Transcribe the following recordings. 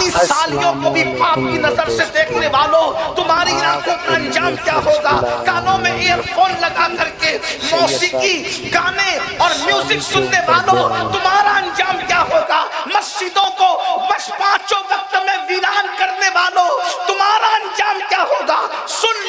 اپنی سالیوں کو بھی پاپ کی نظر سے دیکھنے والوں تمہاری آنکھوں کا انجام کیا ہوگا؟ کانوں میں ایئر فون لگا کر کے موسیقی گانے اور میوزک سننے والوں تمہارا انجام کیا ہوگا؟ مسجدوں کو بس پانچوں وقت میں ویران کرنے والوں تمہارا انجام کیا ہوگا؟ سن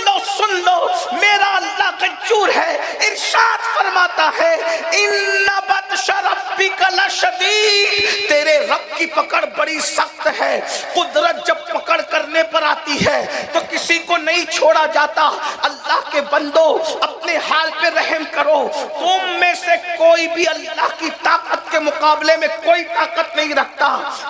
لو میرا اللہ غیور ہے، ارشاد فرماتا ہے اِنَّ بَطْشَ رَبِّكَ لَشَدِيدٌ، تیرے رب کی پکڑ بڑی سخت ہے۔ قدرت جب پکڑ کرنے پر آتی ہے تو کسی کو نہیں چھوڑا جاتا۔ اللہ کے بندو اپنے حال پہ رحم کرو، تم میں سے کوئی بھی اللہ کی طاقت کے مقابلے میں کوئی طاقت نہیں رکھتا۔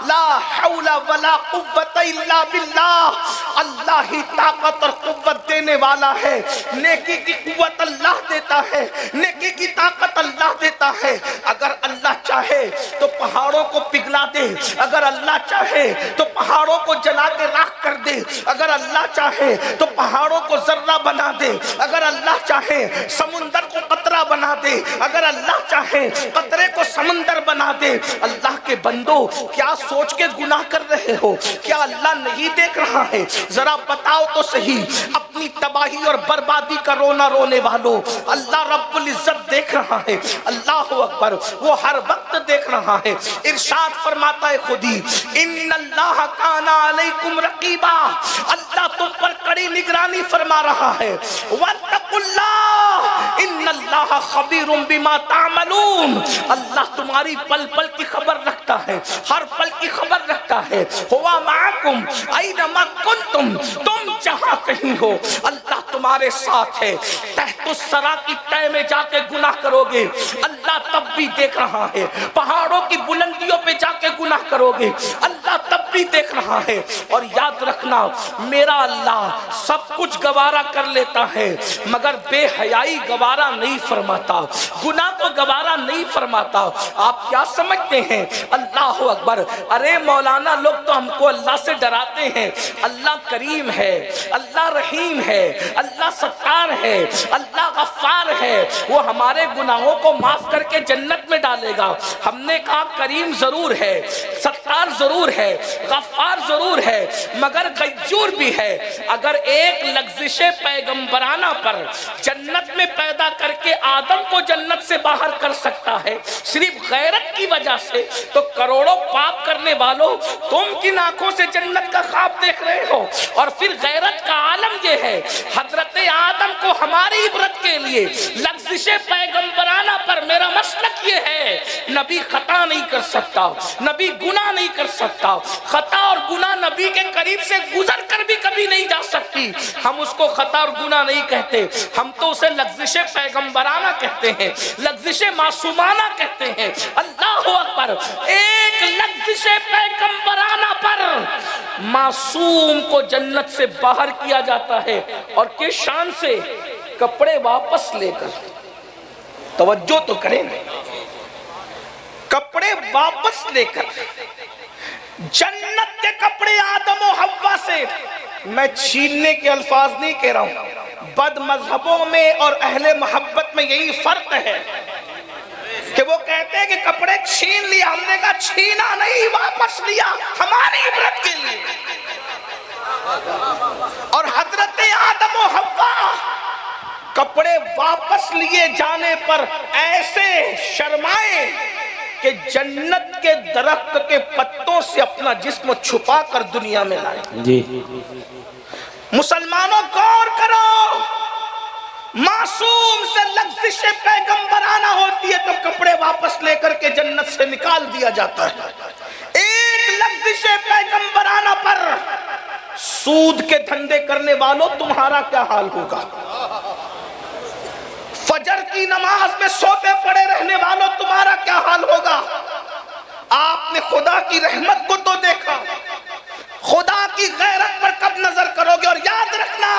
لا حول ولا قوت الا باللہ، اللہ ہی طاقت اور قوت دینے والا ہے۔ نیکی کی قوت اللہ دیتا ہے، نیکی کی طاقت اللہ دیتا ہے۔ اگر اللہ چاہے تو پہاڑوں کو پگھلا دے، اگر اللہ چاہے تو پہاڑوں کو جلا کے راکھ کر دے، اگر اللہ چاہے تو پہاڑوں کو ذرہ بنا دے، اگر اللہ چاہے سمندر کو قطرہ بنا دے، اگر اللہ چاہے قطرے کو سمندر بنا دے۔ اللہ کے بندو کیا سوچ کے گناہ کر رہے ہو؟ کیا اللہ نہیں دیکھ رہا ہے؟ ذرا بتاؤ تو صحیح، اپنی تباہی اور بربادی کا رونا رونے والوں اللہ رب العزت دیکھ رہا ہے۔ اللہ اکبر، وہ ہر وقت دیکھ رہا ہے۔ ارشاد فرماتا ہے خودی ان اللہ کان علیکم رقیبا، اللہ تم پر کڑی نگرانی فرما رہا ہے۔ واتقوا اللہ ان اللہ خبیر بما تعملون، اللہ تمہاری پل پل کی خبر رکھتا ہے، ہر پل کی خبر رکھتا ہے۔ ہوا معکم اینما کنتم، تم جہاں کہیں ہو اللہ تمہارے ساتھ ہے۔ تحت الثری کی تہ میں جا کے گناہ کرو گے اللہ تب بھی دیکھ رہا ہے، پہاڑوں کی بلندیوں پہ جا کے گناہ کرو گے اللہ تب بھی دیکھ رہا ہے۔ اور یاد رکھنا میرا اللہ سب کچھ گوارا کر لیتا ہے مگر بے حیائی گوارا نہیں فرماتا، گناہ کو گوارا نہیں فرماتا۔ آپ کیا سمجھتے ہیں؟ اللہ اکبر، ارے مولانا لوگ تو ہم کو اللہ سے ڈراتے ہیں۔ اللہ کریم ہے، اللہ رحیم ہے، اللہ ستار ہے، اللہ غفار ہے، وہ ہمارے گناہوں کو معاف کر کے جنت میں ڈالے گا۔ ہم نے کہا کریم ضرور ہے، ستار ضرور ہے، غفار ضرور ہے مگر غیور بھی ہے۔ اگر ایک لغزش پیغمبرانہ پر جنت میں پیدا کر کے آدم کو جنت سے باہر کر سکتا ہے صرف غیرت کی وجہ سے، تو کروڑوں پاپ کرنے والوں تم کن آنکھوں سے جنت کا خواب دیکھ رہے ہو؟ اور پھر غیرت کا عالم یہ ہے، حضرت آدم کو ہماری عبرت کے لیے لغزش پیغمبرانہ پر میرا مسلک یہ ہے، نبی خطا نہیں کر سکتا، نبی گناہ نہیں کر سکتا، خطا اور گناہ نبی کے قریب سے گزر کر بھی کبھی نہیں جا سکتی۔ ہم اس کو خطا اور گناہ نہیں کہتے، ہم تو اسے لغزش پیغمبرانہ کہتے ہیں، لغزش معصومانہ کہتے ہیں۔ اللہ اکبر، ایک لغزش پیغمبرانہ پر معصوم کو جنت سے باہر کیا جاتا ہے اور کس شان سے؟ کپڑے واپس لے کر، توجہ تو کریں، کپڑے واپس لے کر، جنت کے کپڑے آدم و حوا سے، میں چھیننے کے الفاظ نہیں کہہ رہا ہوں، بد مذہبوں میں اور اہل محبت میں یہی فرق ہے کہ وہ کہتے ہیں کہ کپڑے چھین لیا، ہم نے کہا چھینا نہیں، واپس لیا ہماری عبرت کے لیے۔ اور حضرت آدم و حوا کپڑے واپس لیے جانے پر ایسے شرمائے کہ جنت کے درخت کے پتوں سے اپنا جسم چھپا کر دنیا میں لائے۔ جی مسلمانوں غور کرو، معصوم سے لغزش پیغمبرانہ ہوتی ہے تو کپڑے واپس لے کر کے جنت سے نکال دیا جاتا ہے۔ ایک لغزش پیغمبرانہ پر سود کے دھندے کرنے والوں تمہارا کیا حال ہوگا؟ فجر کی نماز میں سوتے پڑے رہنے والوں تمہارا کیا حال ہوگا؟ آپ نے خدا کی رحمت کو تو دیکھا، خدا کی غیرت پر کب نظر کرو گے؟ اور یاد رکھنا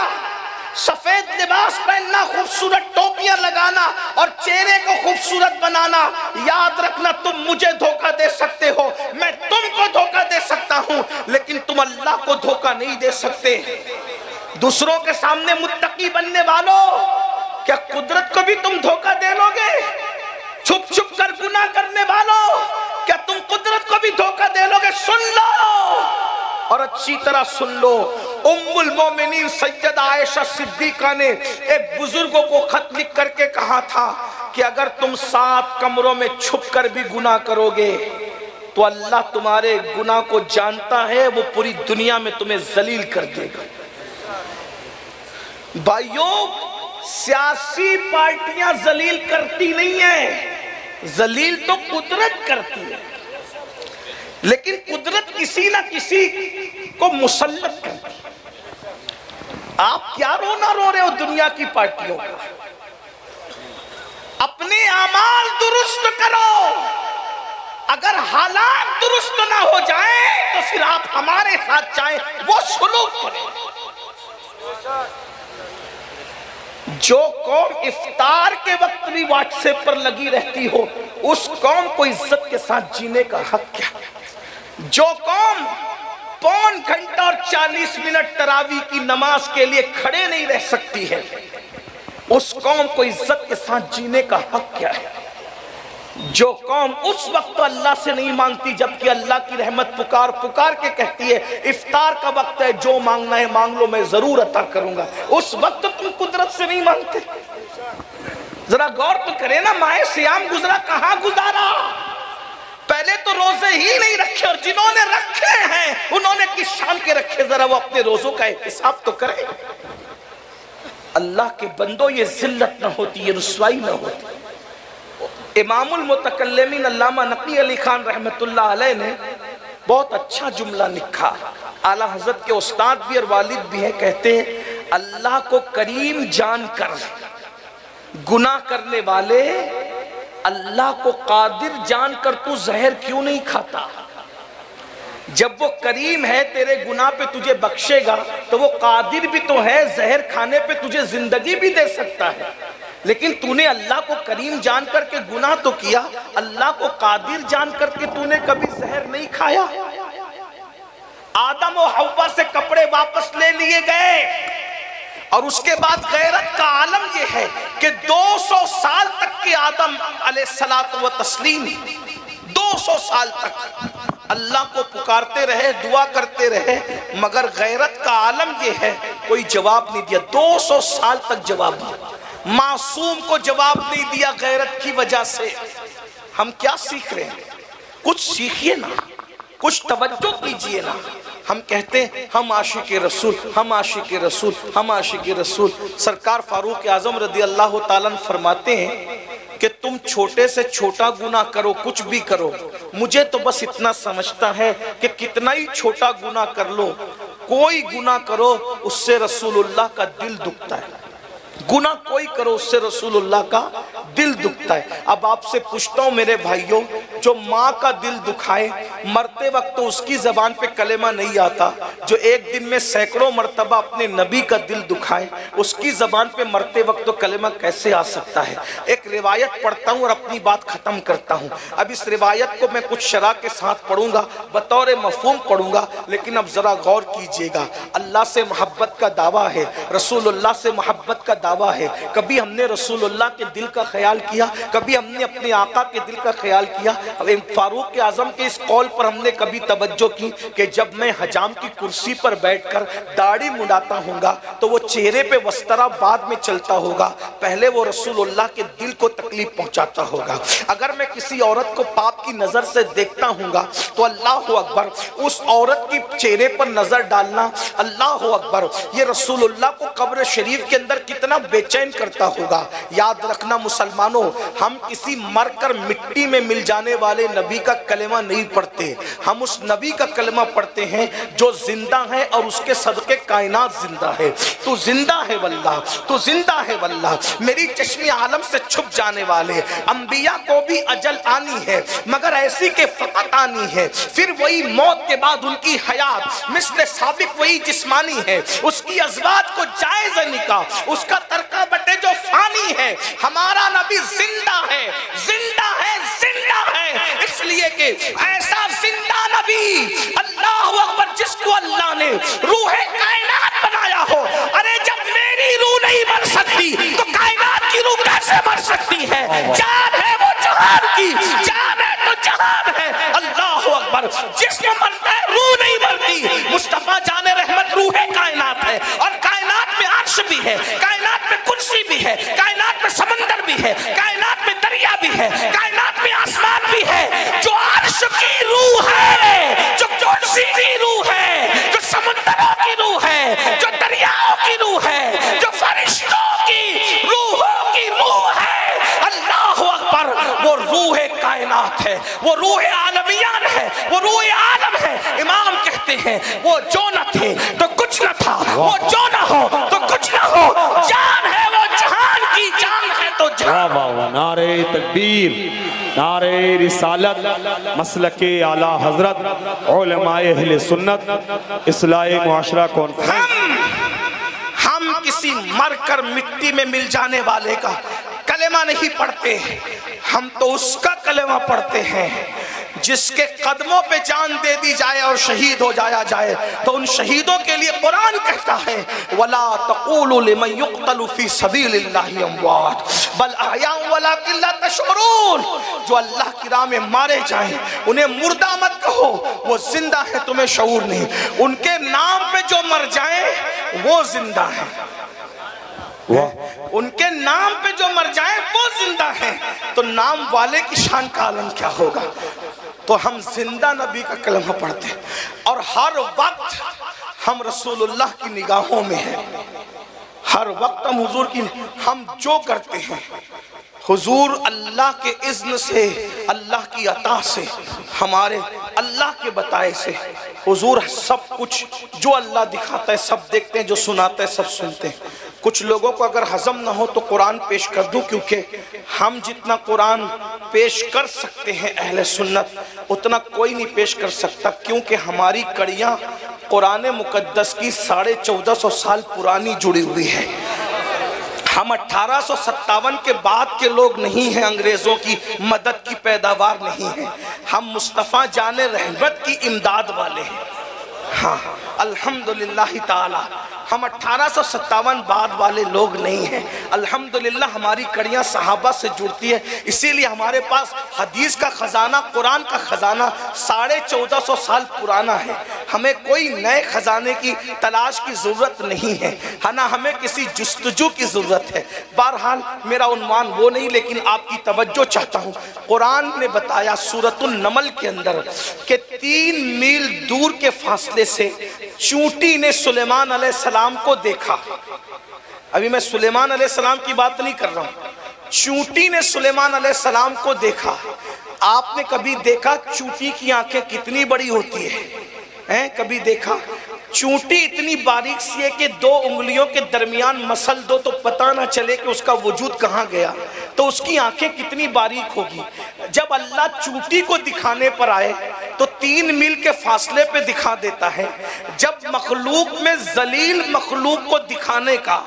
سفید لباس پہننا، خوبصورت ٹوپیاں لگانا اور چہرے کو خوبصورت بنانا، یاد رکھنا تم مجھے دھوکہ دے سکتے ہو، میں تم کو دھوکہ دے سکتا ہوں لیکن تم اللہ کو دھوکہ نہیں دے سکتے۔ دوسروں کے سامنے متقی بننے والوں کیا قدرت کو بھی تم دھوکہ دے لو گے؟ چھپ چھپ کر گناہ کرنے والوں کیا تم قدرت کو بھی دھوکہ دے لو گے؟ سن لو اور اچھی طرح سن لو، ام المومنین سیدہ عائشہ صدیقہ نے ایک بزرگوں کو خط لکھ کر کے کہا تھا کہ اگر تم 7 کمروں میں چھپ کر بھی گناہ کرو گے تو اللہ تمہارے گناہ کو جانتا ہے، وہ پوری دنیا میں تمہیں ذلیل کر دے گا۔ بھائیوں، سیاسی پارٹیاں ذلیل کرتی نہیں ہیں، ذلیل تو قدرت کرتی ہے، لیکن قدرت کسی نہ کسی کو مسلط کرتی ہے۔ آپ کیا رونا رو رہے ہو دنیا کی پارٹیوں کا؟ اپنے اعمال درست کرو، اگر حالات درست نہ ہو جائیں تو پھر آپ ہمارے ساتھ چاہیں وہ سلوک کریں۔ جو قوم افطار کے وقت بھی واٹس ایپ پر لگی رہتی ہو، اس قوم کو عزت کے ساتھ جینے کا حق کیا؟ جو قوم 1.25 گھنٹہ اور 40 منٹ تراویح کی نماز کے لیے کھڑے نہیں رہ سکتی ہے، اس قوم کو عزت کے ساتھ جینے کا حق کیا ہے؟ جو قوم اس وقت اللہ سے نہیں مانگتی جبکہ اللہ کی رحمت پکار پکار کے کہتی ہے افطار کا وقت ہے، جو مانگنا ہے مانگ لو میں ضرور عطا کروں گا، اس وقت تم قدرت سے نہیں مانگتے؟ ذرا غور تو کرے نا، ماہ سیام گزرا کہاں گزارا؟ پہلے تو روزے ہی نہیں رکھے، اور جنہوں نے رکھے ہیں انہوں نے کس شان کے رکھے، ذرا وہ اپنے روزوں کا احتساب تو کرے۔ اللہ کے بندوں، یہ ذلت نہ ہوتی، یہ رسوائی نہ ہوتی۔ امام المتکلمین علامہ نقی علی خان رحمت اللہ علیہ نے بہت اچھا جملہ لکھا، اعلیٰ حضرت کے استاد بھی اور والد بھی ہیں، کہتے ہیں اللہ کو کریم جان کر گناہ کرنے والے اللہ کو قادر جان کر تو زہر کیوں نہیں کھاتا؟ جب وہ کریم ہے تیرے گناہ پہ تجھے بخشے گا تو وہ قادر بھی تو ہے، زہر کھانے پہ تجھے زندگی بھی دے سکتا ہے، لیکن تو نے اللہ کو کریم جان کر کے گناہ تو کیا، اللہ کو قادر جان کر کے تو نے کبھی زہر نہیں کھایا۔ آدم و حوا سے کپڑے واپس لے لیے گئے، اور اس کے بعد غیرت کا عالم یہ ہے کہ 200 سال تک کے آدم علیہ الصلوۃ والتسلیم 200 سال تک اللہ کو پکارتے رہے، دعا کرتے رہے، مگر غیرت کا عالم یہ ہے کوئی جواب نہیں دیا، 200 سال تک جواب دیا، معصوم کو جواب نہیں دیا غیرت کی وجہ سے۔ ہم کیا سیکھ رہے ہیں؟ کچھ سیکھیے نا، کچھ توجہ کیجئے نا۔ ہم کہتے ہیں ہم عاشق رسول، ہم عاشق رسول، ہم عاشق رسول۔ سرکار فاروق اعظم رضی اللہ تعالیٰ فرماتے ہیں کہ تم چھوٹے سے چھوٹا گناہ کرو، کچھ بھی کرو، مجھے تو بس اتنا سمجھتا ہے کہ کتنا ہی چھوٹا گناہ کر لو، کوئی گناہ کرو اس سے رسول اللہ کا دل دکھتا ہے، گناہ کوئی کرو اس سے رسول اللہ کا دل دکھتا ہے۔ اب آپ سے پوچھتا ہوں میرے بھائیوں، جو ماں کا دل دکھائے مرتے وقت تو اس کی زبان پہ کلمہ نہیں آتا، جو ایک دن میں سینکڑوں مرتبہ اپنے نبی کا دل دکھائے اس کی زبان پہ مرتے وقت تو کلمہ کیسے آ سکتا ہے؟ ایک روایت پڑھتا ہوں اور اپنی بات ختم کرتا ہوں۔ اب اس روایت کو میں کچھ شرح کے ساتھ پڑھوں گا، بطور مفہوم پڑھوں گا، لیکن اب ذرا غور کیجئے گا۔ اللہ سے محبت کا دعویٰ ہے، رسول اللہ سے محبت کا دعویٰ ہے۔ کبھی ہم نے رسول اللہ کے دل کا خیال کیا؟ کبھی ہم نے اپنے آقا کے دل کا خیال کیا؟ اب فاروق اعظم کے اس قول پر ہم نے کبھی توجہ کی کہ جب میں حجام کی کرسی پر بیٹھ کر داڑھی مڈاتا ہوں گا تو وہ چہرے پہ وسترا بعد میں چلتا ہوگا، پہلے وہ رسول اللہ کے دل کو تکلیف پہنچاتا ہوگا۔ اگر میں کسی عورت کو پاپ کی نظر سے دیکھتا ہوں گا تو اللہ اکبر، اس عورت کی چہرے پر نظر ڈالنا، اللہ اکبر، یہ رسول اللہ کو قبر شریف کے اندر کتنا بے چین کرتا ہوگا۔ یاد رکھنا مسلمانوں، ہم کسی مر کر مٹی میں مل جانے والے نبی کا کلمہ نہیں پڑھتے، ہم اس نبی کا کلمہ پڑھتے ہیں جو زندہ ہے اور اس کے صدقے کائنات زندہ ہے۔ تو زندہ ہے واللہ، تو زندہ ہے واللہ، میری چشم عالم سے چھپ جانے والے انبیاء کو بھی اجل آنی ہے، مگر ایسی کہ فقط آنی ہے، پھر وہی موت کے بعد ان کی حیات مثل سابق وہی جسمانی ہے، اس کی ازواج کو جائز نکاح، اس کا ترکہ بٹے جو فانی ہے۔ ہمارا نبی زندہ ہے، زندہ ہے، زندہ ہے، اس لیے کہ ایسا زندہ نبی اللہ اکبر جس کو اللہ نے روح کائنات بنایا ہو۔ ارے جب میری روح نہیں مر سکتی تو کائنات کی روح کیسے مر سکتی ہے؟ جان ہے وہ جہان کی، جان ہے تو جہان ہے، اللہ اکبر، جسم مرتا ہے روح نہیں مرتی۔ وہ روح عالمیان ہے، وہ روح عالم ہے۔ امام کہتے ہیں وہ جو نہ تھے تو کچھ نہ تھا، وہ جو نہ ہو تو کچھ نہ ہو، جان ہے وہ جہان کی جان ہے تو جان۔ واہ واہ، نعرہ تکبیر، نعرہ رسالت، مسلک اعلیٰ حضرت، علماء اہل سنت، اصلاح معاشرہ کانفرنس۔ ہم کسی مر کر مٹی میں مل جانے والے کا کلمہ نہیں پڑھتے، ہم تو اس کا کلمہ پڑھتے ہیں جس کے قدموں پہ جان دے دی جائے اور شہید ہو جایا جائے۔ تو ان شہیدوں کے لیے قرآن کہتا ہے وَلَا تَقُولُوا لِمَنْ يُقْتَلُ فِي سَبِيلِ اللَّهِ أَمْوَاتٌ بَلْ أَحْيَاءٌ وَلَكِنْ لَا تَشْعُرُونَ۔ جو اللہ کی راہ میں مارے جائیں انہیں مردہ مت کہو، وہ زندہ ہے تمہیں شعور نہیں۔ ان کے نام پہ جو مر جائیں وہ زندہ ہیں، ان کے نام پہ جو مر جائیں وہ زندہ ہیں، تو نام والے کی شان کا عالم کیا ہوگا۔ تو ہم زندہ نبی کا کلمہ پڑھتے ہیں اور ہر وقت ہم رسول اللہ کی نگاہوں میں ہیں، ہر وقت ہم حضور کی، ہم جو کرتے ہیں حضور اللہ کے اذن سے، اللہ کی عطا سے، ہمارے اللہ کے بتائے سے حضور سب کچھ جو اللہ دکھاتا ہے سب دیکھتے ہیں، جو سناتا ہے سب سنتے ہیں۔ کچھ لوگوں کو اگر ہضم نہ ہو تو قرآن پیش کر دوں، کیونکہ ہم جتنا قرآن پیش کر سکتے ہیں اہل سنت اتنا کوئی نہیں پیش کر سکتا، کیونکہ ہماری کڑیاں قرآن مقدس کی 1450 سال پرانی جڑی ہوئی ہے۔ ہم 1857 کے بعد کے لوگ نہیں ہیں، انگریزوں کی مدد کی پیداوار نہیں ہیں، ہم مصطفیٰ جان رحمت کی امداد والے ہیں۔ ہاں الحمدللہ تعالی ہم 1857 بعد والے لوگ نہیں ہیں، الحمدللہ ہماری کڑیاں صحابہ سے جڑتی ہے، اسی لیے ہمارے پاس حدیث کا خزانہ، قرآن کا خزانہ 1450 سال پرانا ہے۔ ہمیں کوئی نئے خزانے کی تلاش کی ضرورت نہیں ہے، نہ ہمیں کسی جستجو کی ضرورت ہے۔ بہرحال میرا عنوان وہ نہیں، لیکن آپ کی توجہ چاہتا ہوں۔ قرآن نے بتایا سورۃ النمل کے اندر کہ 3 میل دور کے فاصلے سے چونٹی نے سلیمان علیہ السلام کو دیکھا۔ ابھی میں سلیمان علیہ السلام کی بات نہیں کر رہا ہوں، چونٹی نے سلیمان علیہ السلام کو دیکھا۔ آپ نے کبھی دیکھا چونٹی کی آنکھیں کتنی بڑی ہوتی ہیں؟ کبھی دیکھا؟ چونٹی اتنی باریک سی ہے کہ 2 انگلیوں کے درمیان مسل دو تو پتہ نہ چلے کہ اس کا وجود کہاں گیا، تو اس کی آنکھیں کتنی باریک ہوگی۔ جب اللہ چونٹی کو دکھانے پر آئے تو 3 میل کے فاصلے پہ دکھا دیتا ہے۔ جب مخلوق میں ذلیل مخلوق کو دکھانے کا،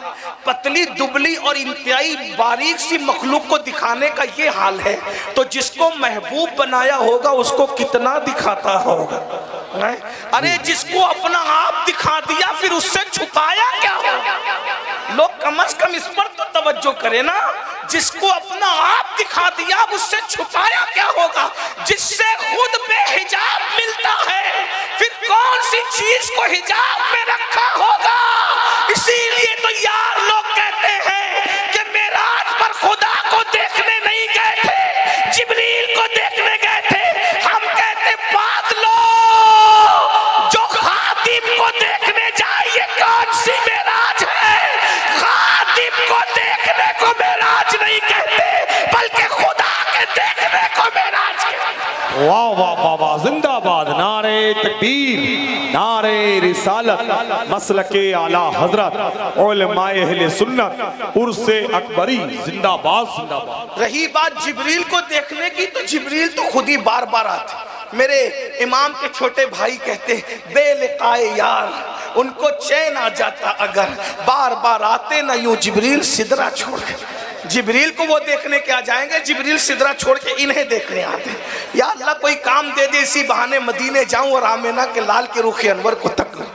پتلی دبلی اور انتہائی باریک سی مخلوق کو دکھانے کا یہ حال ہے، تو جس کو محبوب بنایا ہوگا اس کو کتنا دکھاتا ہوگا۔ ارے جس کو اپنا آپ دکھا دیا پھر اس سے چھپایا کیا ہوگا؟ لوگ کم از کم اس پر تو توجہ کریں نا۔ جس کو اپنا آپ دکھا دیا اس سے چھپایا کیا ہوگا؟ جس سے خود بے حجاب ملتا ہے پھر کون سی چیز کو حجاب میں رکھا ہوگا؟ اسی لیے تو یار لوگ کہتے ہیں کہ معراج پر خدا کو دیکھنے نہیں گئے تھے، جبریل کو دیکھنے گئے تھے۔ ہم کہتے بادلو جو خادم کو دیکھنے جائے یہ کون سی معراج ہے؟ خادم کو دیکھنے کو معراج نہیں کہتے بلکہ خدا کے دیکھنے کو معراج کہتے۔ واہ واہ واہ واہ، زندہ باد، نعرہ تکبیر، نعرہ رسالت، مسلک اعلیٰ حضرت، علماء اہل سنت، عرس اکبری، زندہ باد زندہ باد۔ رہی بات جبریل کو دیکھنے کی، تو جبریل تو خود ہی بار بار آتے۔ میرے امام کے چھوٹے بھائی کہتے بے لقائے یار ان کو چین آ جاتا اگر بار بار آتے نہ یوں جبریل سدرہ چھوڑ کے۔ جبریل کو وہ دیکھنے کے آ جائیں گے، جبریل سدرہ چھوڑ کے انہیں دیکھنے آتے ہیں۔ یا اللہ کوئی کام دے دے اسی بہانے مدینے جاؤں اور آمینہ کے لال کے رخ انور کو تک لوں۔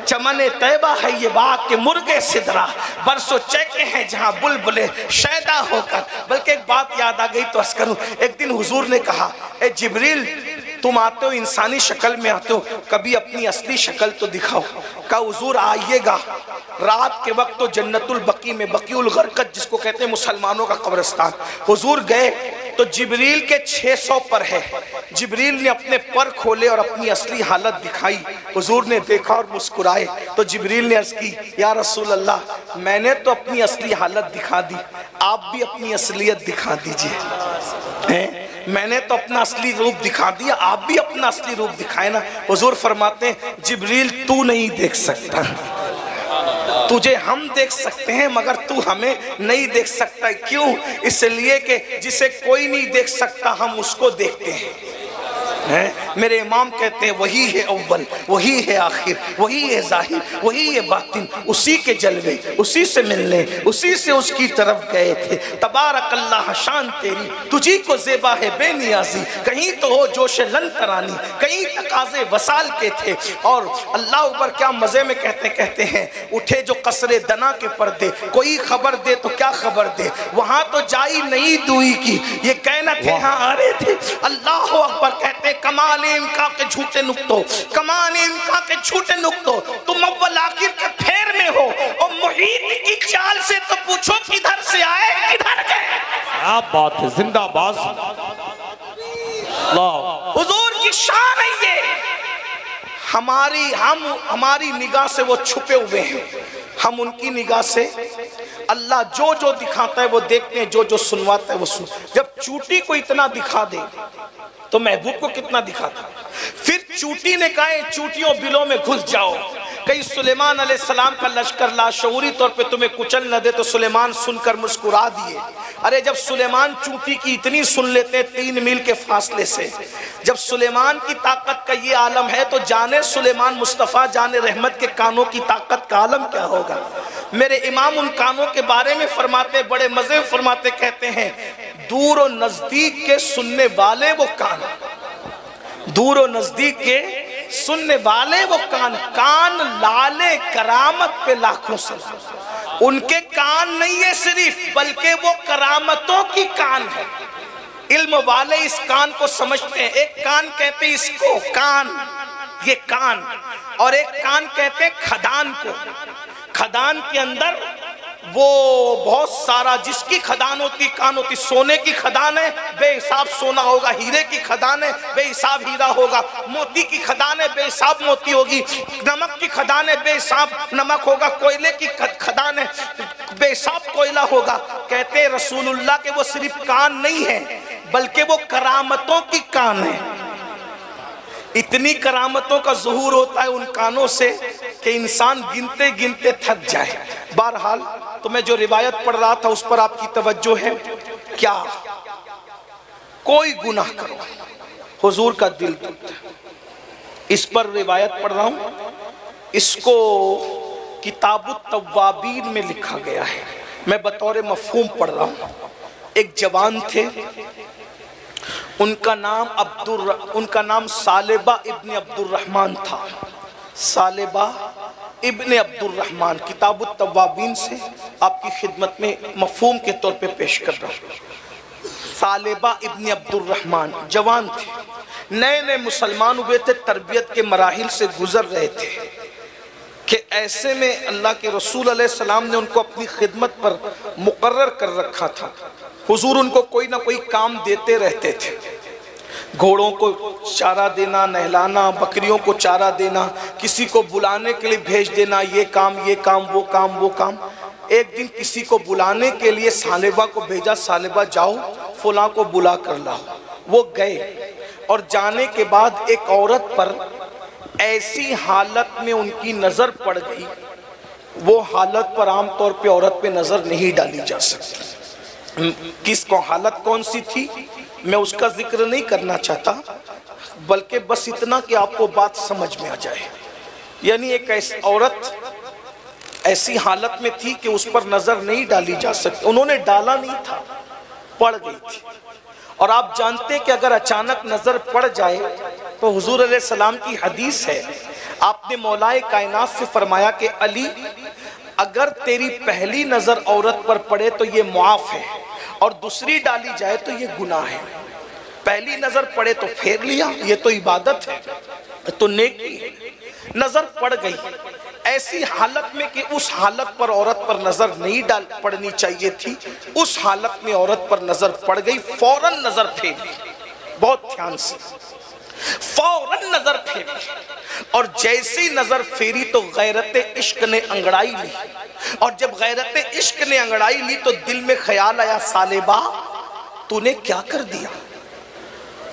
چمن طیبہ ہے یہ باغ کے مرغے سدرہ، برسو چیکے ہیں جہاں بلبلے شیدا ہو کر۔ بلکہ ایک بات یاد آ گئی تو عرض کروں، ایک دن حضور نے کہا اے جبریل تم آتے ہو انسانی شکل میں آتے ہو، کبھی اپنی اصلی شکل تو دکھاؤ۔ کہا حضور آئیے گا رات کے وقت تو جنت البقیع میں، بقیع الغرقد جس کو کہتے ہیں مسلمانوں کا قبرستان، حضور گئے تو جبریل کے 600 پر ہے۔ جبریل نے اپنے پر کھولے اور اپنی اصلی حالت دکھائی، حضور نے دیکھا اور مسکرائے۔ تو جبریل نے عرض کی یا رسول اللہ میں نے تو اپنی اصلی حالت دکھا دی، آپ بھی اپنی اصلیت دکھا دیجئے۔ میں نے تو اپنا اصلی روپ دکھا دیا، آپ بھی اپنا اصلی روپ دکھائے نا۔ حضور فرماتے ہیں جبریل تو نہیں دیکھ سکتا، تجھے ہم دیکھ سکتے ہیں مگر تو ہمیں نہیں دیکھ سکتا۔ کیوں؟ اس لیے کہ جسے کوئی نہیں دیکھ سکتا ہم اس کو دیکھتے ہیں۔ میرے امام کہتے ہیں وہی ہے اول، وہی ہے آخر، وہی ہے ظاہر، وہی ہے باطن، اسی کے جلوے، اسی سے ملنے، اسی سے اس کی طرف گئے تھے۔ تبارک اللہ شان تیری، تجھی کو زیبا ہے بے نیازی، کہیں تو ہو جوش لن ترانی، کہیں تقاضے وصال کے تھے۔ اور اللہ اوپر کیا مزے میں کہتے ہیں اٹھے جو قصر دنا کے پردے، کوئی خبر دے تو کیا خبر دے، وہاں تو جائی نہیں دوئی کی، یہ کہنا تھے ہاں آ رہے تھے۔ اللہ اکبر کہتے کمال امکا کے جھوٹے نکتو، کمال امکا کے جھوٹے نکتو، تم اول آخر کے پھیر میں ہو، اور محیط کی چال سے تو پوچھو کدھر سے آئے کدھر گئے۔ کیا بات ہے، زندہ باز اللہ، حضور کی شان ہے یہ۔ ہماری نگاہ سے وہ چھپے ہوئے ہیں، ہم ان کی نگاہ سے اللہ جو جو دکھاتا ہے وہ دیکھتے ہیں، جو جو سنواتا ہے وہ سن۔ جب چوٹی کو اتنا دکھا دے تو محبوب کو کتنا دکھاتا۔ پھر چوٹی نے کہا چوٹیوں بلوں میں گھس جاؤ۔ کئی سلیمان علیہ السلام کا لشکر لاشعوری طور پہ تمہیں کچل نہ دے تو سلیمان سن کر مسکرا دیے۔ ارے جب سلیمان چوٹی کی اتنی سن لیتے 3 میل کے فاصلے سے، جب سلیمان کی طاقت کا یہ عالم ہے تو جانے سلیمان مصطفیٰ جانے رحمت کے کانوں کی طاقت کا عالم کیا ہوگا۔ میرے امام ان کانوں کے بارے میں فرماتے، بڑے مزے فرماتے، کہتے ہیں دور و نزدیک کے سننے والے وہ کان، دور و نزدیک کے سننے والے وہ کان، کان لالے کرامت پہ لاکھوں سلام۔ ان کے کان نہیں ہے صرف، بلکہ وہ کرامتوں کی کان ہے۔ علم والے اس کان کو سمجھتے ہیں۔ ایک کان کہتے ہیں اس کو کان، یہ کان، اور ایک کان کہتے ہیں کھدان کو۔ کھدان کے اندر وہ بہت سارا، جس کی کھدان ہوتی کان ہوتی، سونے کی کھدان ہے بے حساب سونا ہوگا، ہیرے کی کھدان ہے بے حساب ہیرا ہوگا، موتی کی کھدان ہے بے حساب موتی ہوگی، نمک کی کھدان ہے بے حساب نمک ہوگا، کوئلے کی کھدان ہے بے حساب کوئلہ ہوگا۔ کہتے ہیں رسول اللہ کے وہ صرف کان نہیں ہے بلکہ وہ کرامتوں کی کان ہے۔ اتنی کرامتوں کا ظہور ہوتا ہے ان کانوں سے کہ انسان گنتے گنتے تھک جائے۔ بہرحال تو میں جو روایت پڑھ رہا تھا اس پر آپ کی توجہ ہے کیا؟ کوئی گناہ کرو حضور کا دل ٹوٹتا ہے۔ اس پر روایت پڑھ رہا ہوں، اس کو کتاب التوابین میں لکھا گیا ہے، میں بطور مفہوم پڑھ رہا ہوں۔ ایک جوان تھے، ان کا نام سالبہ ابن عبد الرحمن تھا، سالبہ ابن عبد الرحمن۔ کتاب التوابین سے آپ کی خدمت میں مفہوم کے طور پہ پیش کر رہا ہوں۔ سالبہ ابن عبد الرحمن جوان تھے، نئے نئے مسلمان ہوئے تھے، تربیت کے مراحل سے گزر رہے تھے کہ ایسے میں اللہ کے رسول علیہ السلام نے ان کو اپنی خدمت پر مقرر کر رکھا تھا۔ حضور ان کو کوئی نہ کوئی کام دیتے رہتے تھے، گھوڑوں کو چارہ دینا، نہلانا، بکریوں کو چارہ دینا، کسی کو بلانے کے لیے بھیج دینا، یہ کام یہ کام وہ کام وہ کام۔ ایک دن کسی کو بلانے کے لیے سالبہ کو بھیجا، سالبہ جاؤ فلاں کو بلا کر لاؤ۔ وہ گئے اور جانے کے بعد ایک عورت پر ایسی حالت میں ان کی نظر پڑ گئی، وہ حالت پر عام طور پہ عورت پہ نظر نہیں ڈالی جا سکتی۔ کس کو حالت کون سی تھی میں اس کا ذکر نہیں کرنا چاہتا، بلکہ بس اتنا کہ آپ کو بات سمجھ میں آ جائے۔ یعنی ایک ایسی عورت ایسی حالت میں تھی کہ اس پر نظر نہیں ڈالی جا سکتی، انہوں نے ڈالا نہیں تھا، پڑ گئی تھی۔ اور آپ جانتے ہیں کہ اگر اچانک نظر پڑ جائے تو حضور علیہ السلام کی حدیث ہے، آپ نے مولائے کائنات سے فرمایا کہ علی اگر تیری پہلی نظر عورت پر پڑے تو یہ معاف ہے، اور دوسری ڈالی جائے تو یہ گناہ ہے۔ پہلی نظر پڑے تو پھیر لیا، یہ تو عبادت ہے، تو نیکی ہے۔ نظر پڑ گئی ایسی حالت میں کہ اس حالت پر عورت پر نظر نہیں پڑنی چاہیے تھی، اس حالت میں عورت پر نظر پڑ گئی، فوراً نظر پھیری، بہت دھیان سے فوراً نظر پھیری، اور جیسی نظر پھیری تو غیرت عشق نے انگڑائی لی، اور جب غیرت عشق نے انگڑائی لی تو دل میں خیال آیا سالبہ تو نے کیا کر دیا؟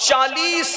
40